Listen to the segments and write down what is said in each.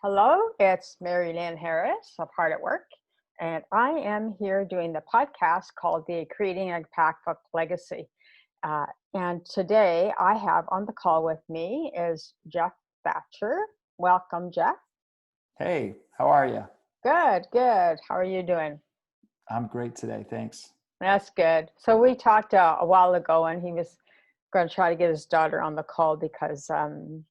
Hello, it's Mari-Lyn of Hard at Work, and I am here doing the podcast called the Creating an Impactful Legacy. And today I have on the call with me is Geoff Thatcher. Welcome, Geoff. Hey, how are you? Good, good. How are you doing? I'm great today, thanks. That's good. So we talked a while ago, and he was going to try to get his daughter on the call because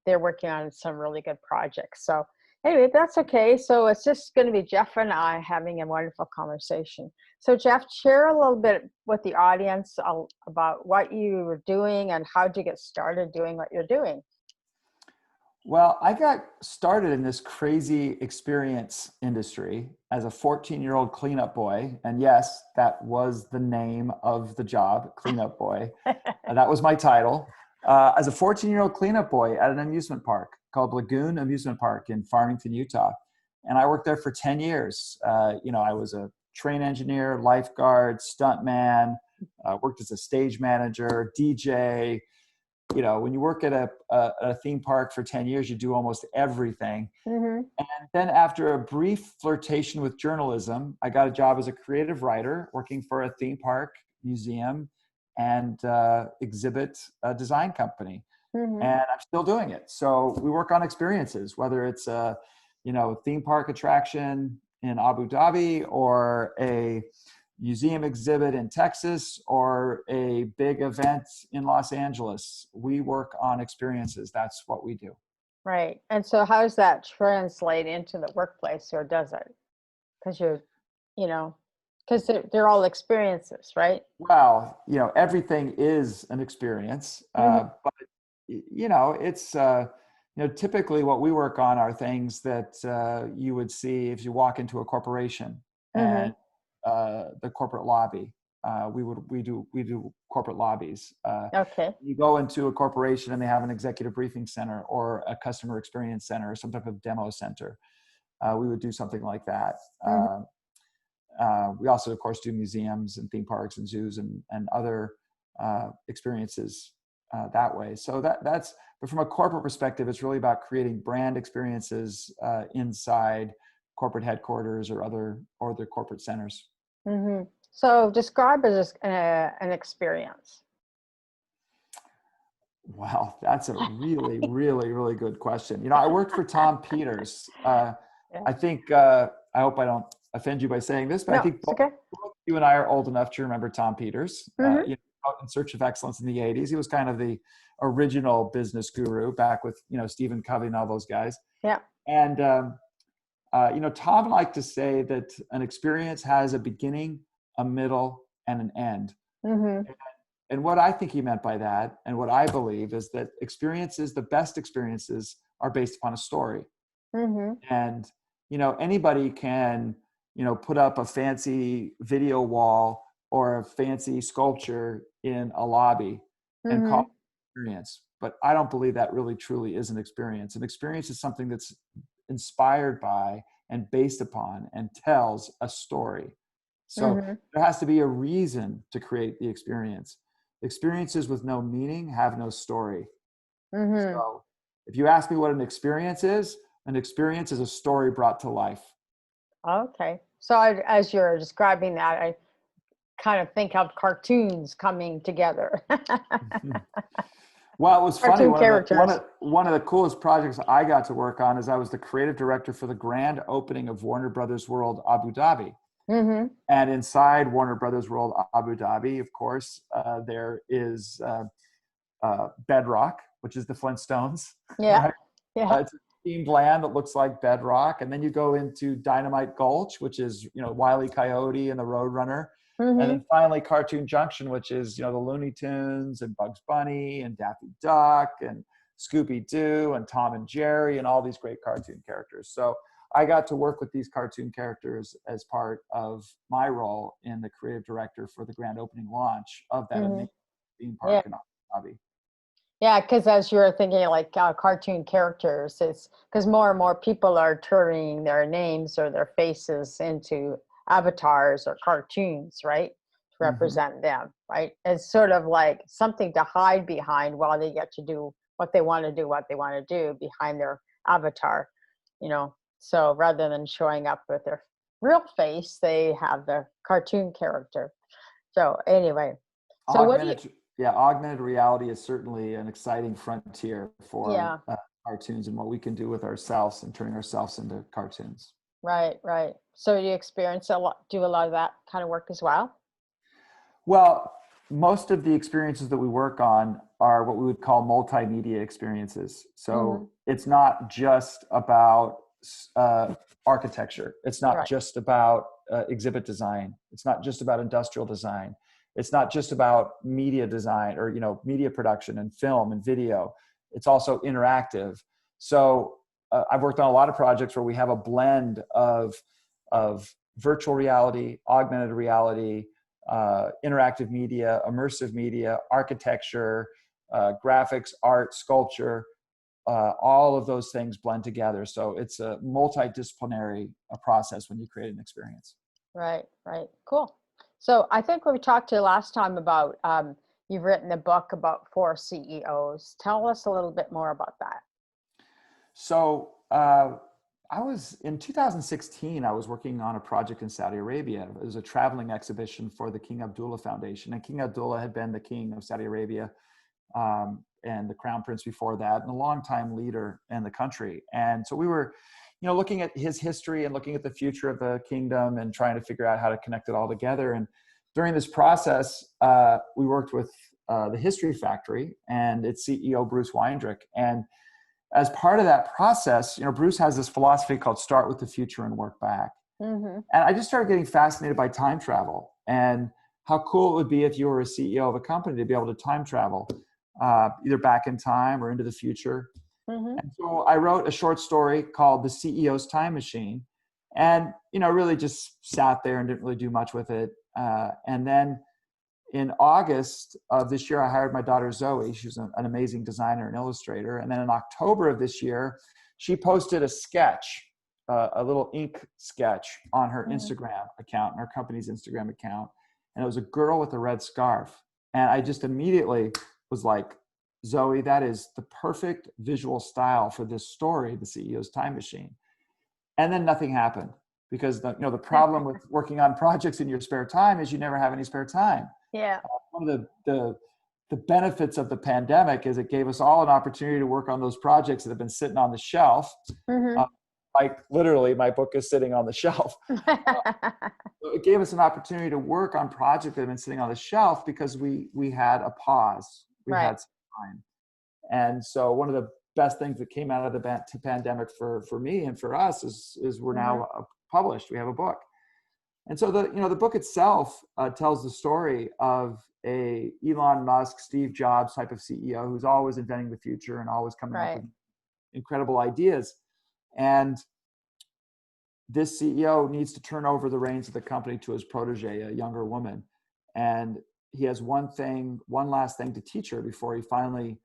they're working on some really good projects. So anyway, that's okay. So it's just going to be Geoff and I having a wonderful conversation. So Geoff, share a little bit with the audience about what you were doing and how'd you get started doing what you're doing. Well, I got started in this crazy experience industry as a 14-year-old cleanup boy. And yes, that was the name of the job, cleanup boy. That was my title. As a 14-year-old cleanup boy at an amusement park called Lagoon Amusement Park in Farmington, Utah. And I worked there for 10 years. I was a train engineer, lifeguard, stuntman, worked as a stage manager, DJ. When you work at a theme park for 10 years, you do almost everything. Mm-hmm. And then after a brief flirtation with journalism, I got a job as a creative writer working for a theme park, museum, and exhibit design company. Mm-hmm. And I'm still doing it. So we work on experiences, whether it's a theme park attraction in Abu Dhabi or a museum exhibit in Texas or a big event in Los Angeles. We work on experiences. That's what we do. Right. And so how does that translate into the workplace, or does it? Because because they're all experiences, right? Well, everything is an experience, Mm-hmm. but it's typically what we work on are things that you would see if you walk into a corporation Mm-hmm. and the corporate lobby. We do corporate lobbies. Okay. You go into a corporation and they have an executive briefing center or a customer experience center or some type of demo center. We would do something like that. Mm-hmm. We also, of course, do museums and theme parks and zoos and other experiences that way. So but from a corporate perspective, it's really about creating brand experiences inside corporate headquarters or other corporate centers. Mm-hmm. So describe it as an experience. Wow, that's a really, really, really good question. I worked for Tom Peters. Yeah. I think, I hope I don't offend you by saying this, but I No, think it's okay. both you and I are old enough to remember Tom Peters. Mm-hmm. Out in Search of Excellence in the 80s. He was kind of the original business guru back with, Stephen Covey and all those guys. Yeah. And, Tom liked to say that an experience has a beginning, a middle, and an end. Mm-hmm. And what I think he meant by that, and what I believe, is that the best experiences are based upon a story. Mm-hmm. And, anybody can, put up a fancy video wall or a fancy sculpture in a lobby and call it an experience. But I don't believe that really truly is an experience. An experience is something that's inspired by and based upon and tells a story. So Mm-hmm. there has to be a reason to create the experience. Experiences with no meaning have no story. Mm-hmm. So if you ask me what an experience is a story brought to life. Okay. So as you're describing that, I kind of think of cartoons coming together. Well, it was funny. Cartoon characters. One of the coolest projects I got to work on is I was the creative director for the grand opening of Warner Brothers World Abu Dhabi. Mm-hmm. And inside Warner Brothers World Abu Dhabi, of course, there is bedrock, which is the Flintstones. Yeah. Right? Yeah. It's a themed land that looks like bedrock. And then you go into Dynamite Gulch, which is, Wile E. Coyote and the Roadrunner. Mm-hmm. And then finally Cartoon Junction, which is, the Looney Tunes and Bugs Bunny and Daffy Duck and Scooby-Doo and Tom and Jerry and all these great cartoon characters. So I got to work with these cartoon characters as part of my role in the creative director for the grand opening launch of that amazing theme park in Abu Dhabi. Yeah, because as you're thinking like cartoon characters, it's because more and more people are turning their names or their faces into avatars or cartoons, right? To represent them, right? It's sort of like something to hide behind while they get to do what they want to do behind their avatar, So rather than showing up with their real face, they have the cartoon character. So anyway, so what do you, Augmented reality is certainly an exciting frontier yeah, for cartoons and what we can do with ourselves and turning ourselves into cartoons. right, right. So you experience do a lot of that kind of work as well? Well, most of the experiences that we work on are what we would call multimedia experiences. Mm-hmm. So it's not just about architecture. It's not Right, just about exhibit design. It's not just about industrial design. It's not just about media design or, media production and film and video. It's also interactive. So I've worked on a lot of projects where we have a blend of virtual reality, augmented reality, interactive media, immersive media, architecture, graphics, art, sculpture, all of those things blend together. So it's a multidisciplinary process when you create an experience. right, right. Cool. So I think we talked to you last time about you've written a book about 4 CEOs. Tell us a little bit more about that. So I was in 2016, I was working on a project in Saudi Arabia. It was a traveling exhibition for the King Abdullah Foundation. And King Abdullah had been the king of Saudi Arabia and the crown prince before that, and a longtime leader in the country. And so we were, looking at his history and looking at the future of the kingdom and trying to figure out how to connect it all together. And during this process, we worked with the History Factory and its CEO, Bruce Weindrich. And as part of that process, Bruce has this philosophy called start with the future and work back. Mm-hmm. And I just started getting fascinated by time travel and how cool it would be if you were a CEO of a company to be able to time travel, either back in time or into the future. Mm-hmm. And so I wrote a short story called The CEO's Time Machine, and, really just sat there and didn't really do much with it. And then in August of this year, I hired my daughter, Zoe. She's an amazing designer and illustrator. And then in October of this year, she posted a sketch, a little ink sketch on her Instagram account, our company's Instagram account. And it was a girl with a red scarf. And I just immediately was like, Zoe, that is the perfect visual style for this story, The CEO's Time Machine. And then nothing happened because the problem with working on projects in your spare time is you never have any spare time. Yeah. One of the benefits of the pandemic is it gave us all an opportunity to work on those projects that have been sitting on the shelf. Mm-hmm. Like literally, my book is sitting on the shelf. So it gave us an opportunity to work on projects that have been sitting on the shelf because we had a pause. We Right. had some time. And so one of the best things that came out of the pandemic for me and for us is we're now published. We have a book. And so the book itself tells the story of a Elon Musk, Steve Jobs type of CEO who's always inventing the future and always coming up with incredible ideas. And this CEO needs to turn over the reins of the company to his protege, a younger woman. And he has one last thing to teach her before he finally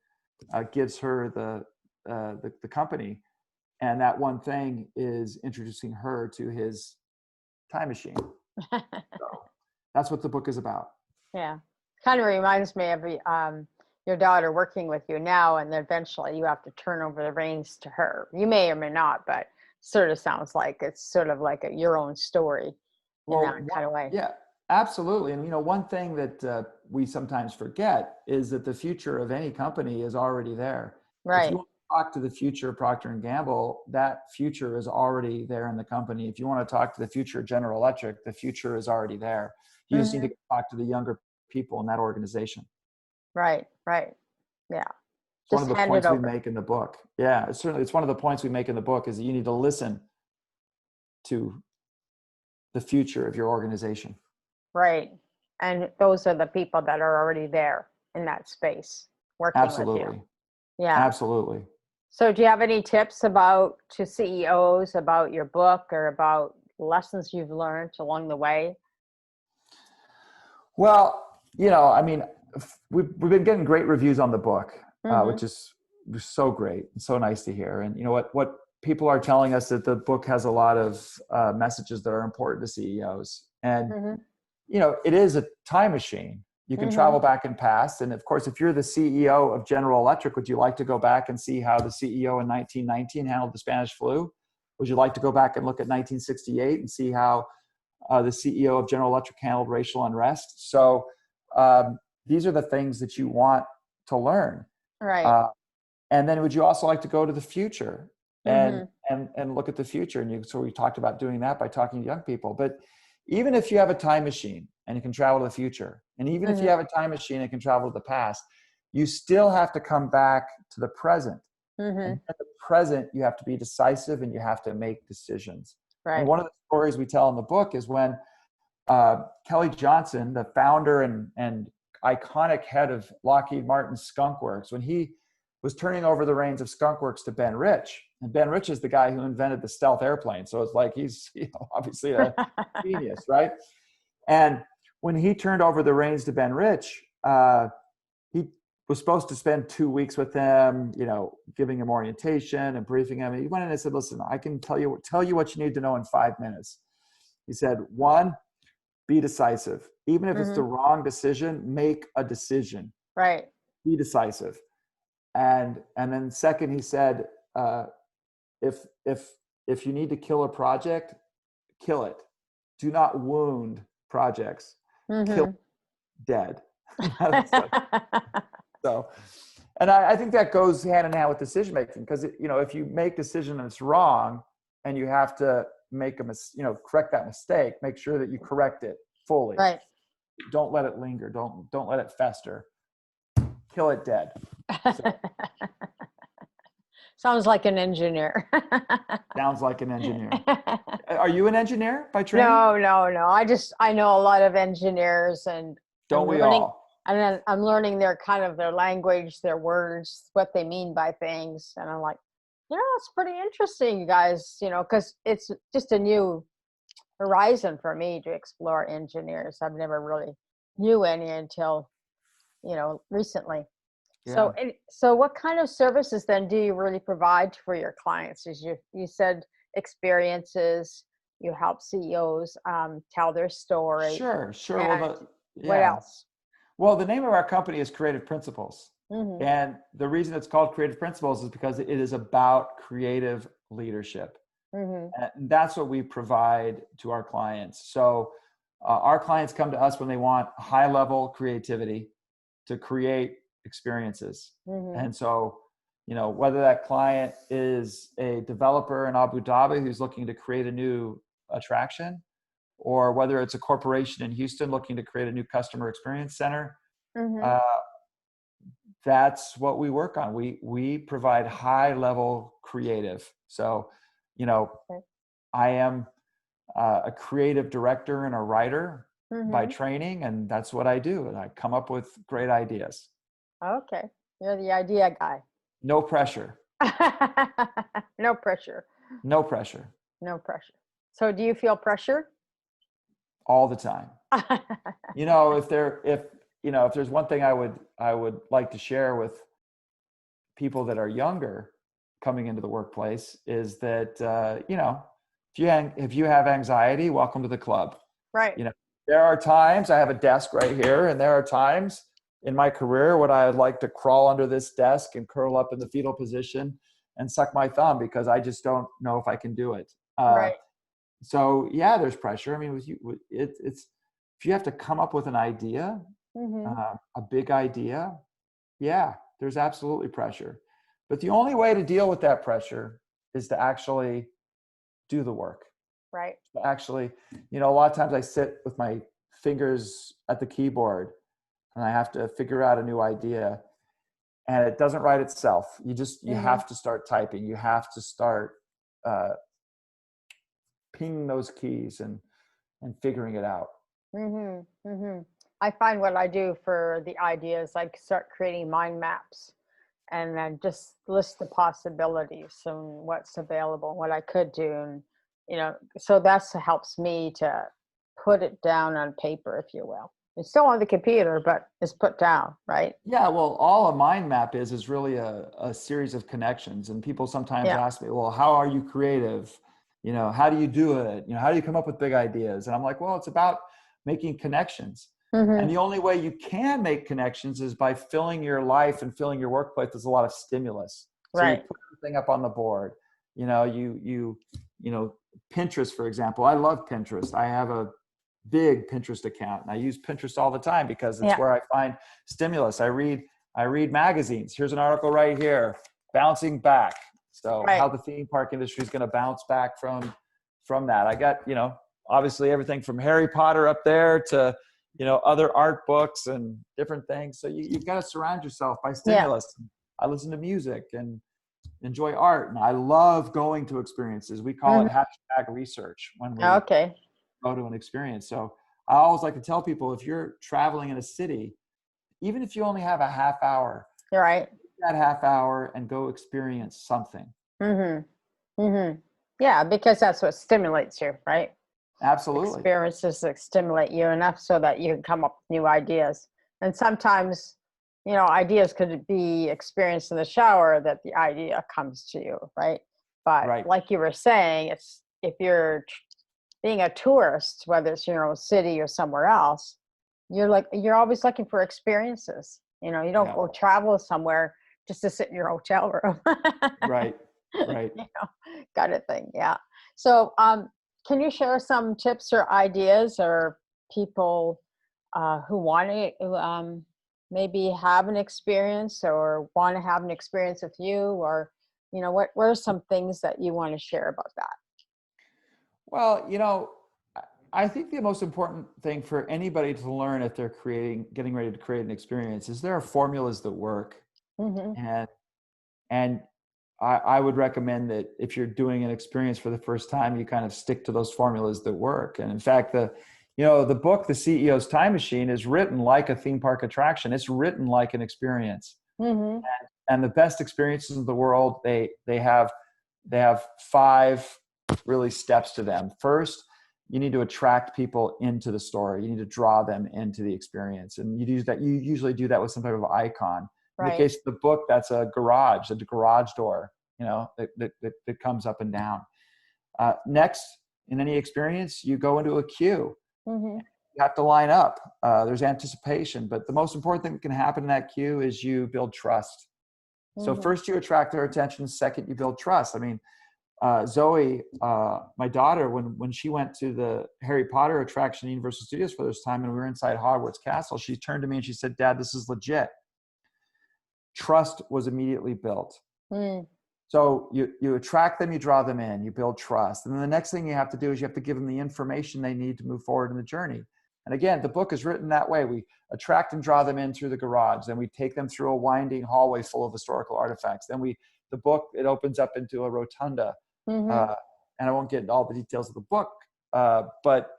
gives her the company. And that one thing is introducing her to his time machine. So that's what the book is about. Yeah. Kind of reminds me of your daughter working with you now, and then eventually you have to turn over the reins to her. You may or may not, but sort of sounds like it's sort of like your own story in that kind of way. Yeah, absolutely. And, one thing that we sometimes forget is that the future of any company is already there. Right. If you want to talk to the future of Procter & Gamble, that future is already there in the company. If you want to talk to the future of General Electric, the future is already there. You just need to talk to the younger people in that organization. Right, right. Yeah. It's one of the points we make in the book. Yeah, it's one of the points we make in the book is that you need to listen to the future of your organization. Right. And those are the people that are already there in that space working with you. Yeah. Absolutely. So do you have any tips to CEOs about your book or about lessons you've learned along the way? Well, we've been getting great reviews on the book, which is so great and so nice to hear. And what people are telling us that the book has a lot of messages that are important to CEOs. And, it is a time machine. You can travel back in past. And of course, if you're the CEO of General Electric, would you like to go back and see how the CEO in 1919 handled the Spanish flu? Would you like to go back and look at 1968 and see how the CEO of General Electric handled racial unrest? So these are the things that you want to learn. Right. And then would you also like to go to the future Mm-hmm. and look at the future? So we talked about doing that by talking to young people. But even if you have a time machine and you can travel to the future, and even if you have a time machine and can travel to the past, you still have to come back to the present. Mm-hmm. And at the present, you have to be decisive and you have to make decisions. Right. And one of the stories we tell in the book is when Kelly Johnson, the founder and iconic head of Lockheed Martin Skunk Works, when he was turning over the reins of Skunk Works to Ben Rich. And Ben Rich is the guy who invented the stealth airplane. So it's like he's obviously a genius, right? And when he turned over the reins to Ben Rich, he was supposed to spend 2 weeks with him, giving him orientation and briefing him. And he went in and said, listen, I can tell you what you need to know in 5 minutes. He said, 1, be decisive. Even if it's the wrong decision, make a decision. Right. Be decisive. And then second, he said, if you need to kill a project, kill it. Do not wound projects. Kill dead. So, and I think that goes hand in hand with decision making, because if you make a decision and it's wrong, and you have to make correct that mistake, make sure that you correct it fully. Right. Don't let it linger. Don't let it fester. Kill it dead. So. Sounds like an engineer. Sounds like an engineer. Are you an engineer by training? No. I know a lot of engineers, and don't we all? And then I'm learning their language, their words, what they mean by things. And I'm like, it's pretty interesting, you guys, because it's just a new horizon for me to explore engineers. I've never really knew any until, recently. Yeah. So what kind of services then do you really provide for your clients? As you said, experiences, you help CEOs tell their story. Sure. What else? Well, the name of our company is Creative Principles. And the reason it's called Creative Principles is because it is about creative leadership. And that's what we provide to our clients. So our clients come to us when they want high-level creativity to create experiences. And so, whether that client is a developer in Abu Dhabi who's looking to create a new attraction, or whether it's a corporation in Houston looking to create a new customer experience center, that's what we work on. We provide high-level creative. So, I am a creative director and a writer by training, and that's what I do. And I come up with great ideas. Okay. You're the idea guy. No pressure. No pressure. No pressure. No pressure. So do you feel pressure? All the time. If there's one thing I would like to share with people that are younger coming into the workplace is that, if you have anxiety, welcome to the club. Right. There are times I have a desk right here, and there are times in my career when I would like to crawl under this desk and curl up in the fetal position and suck my thumb because I just don't know if I can do it. Right. So yeah, there's pressure. I mean, it's if you have to come up with an idea, a big idea, yeah, there's absolutely pressure. But the only way to deal with that pressure is to actually do the work. Right. Actually, a lot of times I sit with my fingers at the keyboard and I have to figure out a new idea, and it doesn't write itself. You have to start typing. You have to start pinging those keys and figuring it out. I find what I do for the ideas, I start creating mind maps and then just list the possibilities and what's available, what I could do. And, so that's helps me to put it down on paper, if you will. It's still on the computer, but it's put down, right? Yeah, well, all a mind map is really a series of connections. And people sometimes ask me, well, how are you creative? How do you do it? How do you come up with big ideas? And I'm like, well, it's about making connections. And the only way you can make connections is by filling your life and filling your workplace with a lot of stimulus. So you put everything up on the board. You Pinterest, for example. I love Pinterest. I have a big Pinterest account, and I use Pinterest all the time because it's where I find stimulus. I read magazines. Here's an article right here, bouncing back. So how the theme park industry is going to bounce back from that. I got, obviously everything from Harry Potter up there to, other art books and different things. So you've got to surround yourself by stimulus. I listen to music and enjoy art. And I love going to experiences. We call it #research when we go to an experience. So I always like to tell people, if you're traveling in a city, even if you only have a half hour, right, that half hour and go experience something. Yeah, because that's what stimulates you, right? Absolutely. Experiences that stimulate you enough so that you can come up with new ideas. And sometimes, ideas could be experienced in the shower that the idea comes to you, right? But like you were saying, it's if you're being a tourist, whether it's your own city or somewhere else, you're always looking for experiences. You don't go travel somewhere just to sit in your hotel room. Right. Kind of thing. Yeah. So, can you share some tips or ideas or people who want to maybe have an experience or want to have an experience with you, or what are some things that you want to share about that? Well, I think the most important thing for anybody to learn if they're getting ready to create an experience is there are formulas that work. And I would recommend that if you're doing an experience for the first time, you kind of stick to those formulas that work. And in fact, the book, The CEO's Time Machine, is written like a theme park attraction. It's written like an experience. And the best experiences in the world, they have 5 really steps to them. First, you need to attract people into the story. You need to draw them into the experience. And you usually do that with some type of icon. In the case of the book, that's a garage door, that comes up and down. Next, in any experience, you go into a queue. You have to line up. There's anticipation, but the most important thing that can happen in that queue is you build trust. So first, you attract their attention. Second, you build trust. I mean, Zoe, my daughter, when she went to the Harry Potter attraction at Universal Studios for this time, and we were inside Hogwarts Castle, she turned to me and she said, "Dad, this is legit." Trust was immediately built. So you attract them, you draw them in, you build trust. And then the next thing you have to do is you have to give them the information they need to move forward in the journey. And again, the book is written that way. We attract and draw them in through the garage. Then we take them through a winding hallway full of historical artifacts. Then the book, it opens up into a rotunda. And I won't get into all the details of the book, but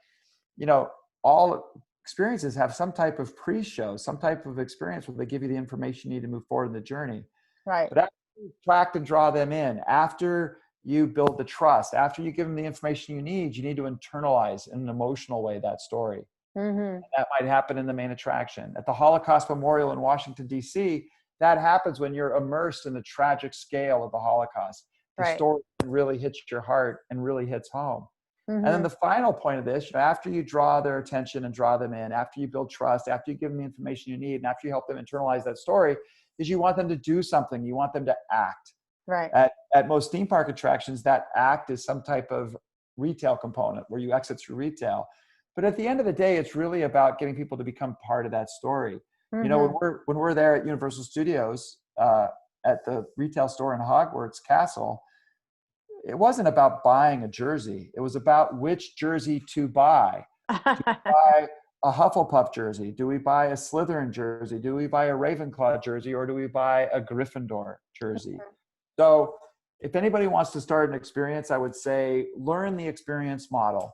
all experiences have some type of pre-show, some type of experience where they give you the information you need to move forward in the journey. Right. But after you attract and draw them in, after you build the trust, after you give them the information you need to internalize in an emotional way that story. And that might happen in the main attraction. At the Holocaust Memorial in Washington, D.C., that happens when you're immersed in the tragic scale of the Holocaust. The story really hits your heart and really hits home. And then the final point of this, after you draw their attention and draw them in, after you build trust, after you give them the information you need, and after you help them internalize that story, is you want them to do something. You want them to act. Right. At most theme park attractions, that act is some type of retail component where you exit through retail. But at the end of the day, it's really about getting people to become part of that story. When we're there at Universal Studios, at the retail store in Hogwarts Castle, it wasn't about buying a jersey. It was about which jersey to buy. Do we buy a Hufflepuff jersey? Do we buy a Slytherin jersey? Do we buy a Ravenclaw jersey? Or do we buy a Gryffindor jersey? So if anybody wants to start an experience, I would say learn the experience model.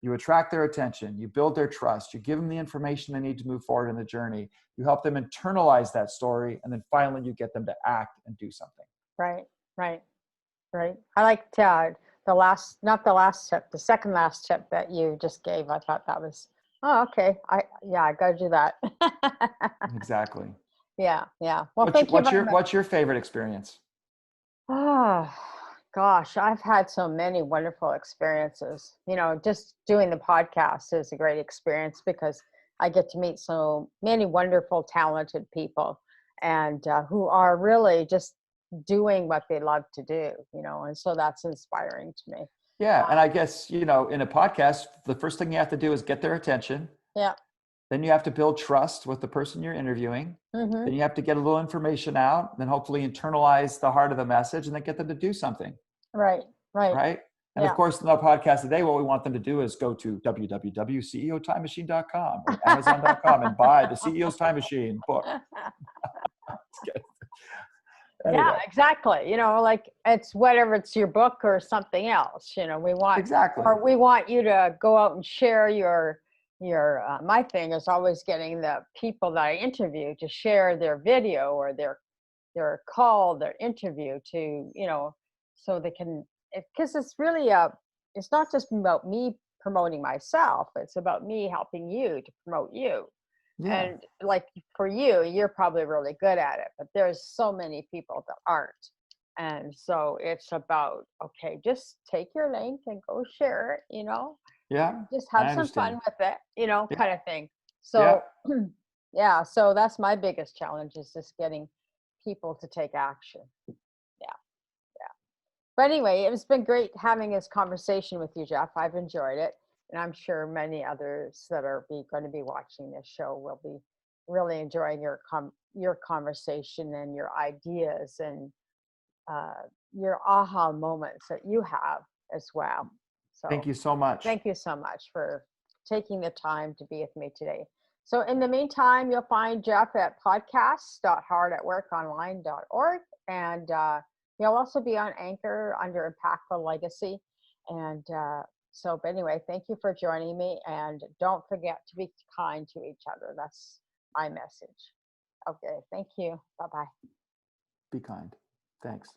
You attract their attention. You build their trust. You give them the information they need to move forward in the journey. You help them internalize that story. And then finally, you get them to act and do something. Right. I liked the second last tip that you just gave. I thought that was, okay. I got to do that. Exactly. Yeah. Well, what's your favorite experience? Oh, gosh, I've had so many wonderful experiences. Just doing the podcast is a great experience because I get to meet so many wonderful, talented people and who are really just doing what they love to do, and so that's inspiring to me. Yeah. And I guess, you know, in a podcast, the first thing you have to do is get their attention. Yeah. Then you have to build trust with the person you're interviewing. Mm-hmm. Then you have to get a little information out, then hopefully internalize the heart of the message and then get them to do something. Right. Right. Right. And of Yeah. course, in our podcast today, what we want them to do is go to www.ceotimemachine.com or Amazon.com and buy the CEO's Time Machine book. Anyway. Yeah, exactly. You know, like it's whatever, it's your book or something else, you know, we want you to go out and share my thing is always getting the people that I interview to share their video or their call, their interview to, you know, so they can, because it's really it's not just about me promoting myself, it's about me helping you to promote you. Yeah. And like for you, you're probably really good at it, but there's so many people that aren't. And so it's about, okay, just take your link and go share it, you know, Yeah. just I have some fun understand. with it, you know, Yeah. kind of thing. Yeah. So yeah, so that's my biggest challenge is just getting people to take action. Yeah. Yeah. But anyway, it's been great having this conversation with you, Geoff. I've enjoyed it. And I'm sure many others that are going to be watching this show will be really enjoying your conversation and your ideas and your aha moments that you have as well. So Thank you so much. thank you so much for taking the time to be with me today. So in the meantime, you'll find Geoff at podcasts.hardatworkonline.org. And you'll also be on Anchor under Impactful Legacy. And but anyway, thank you for joining me. And don't forget to be kind to each other. That's my message. Okay, thank you. Bye-bye. Be kind. Thanks.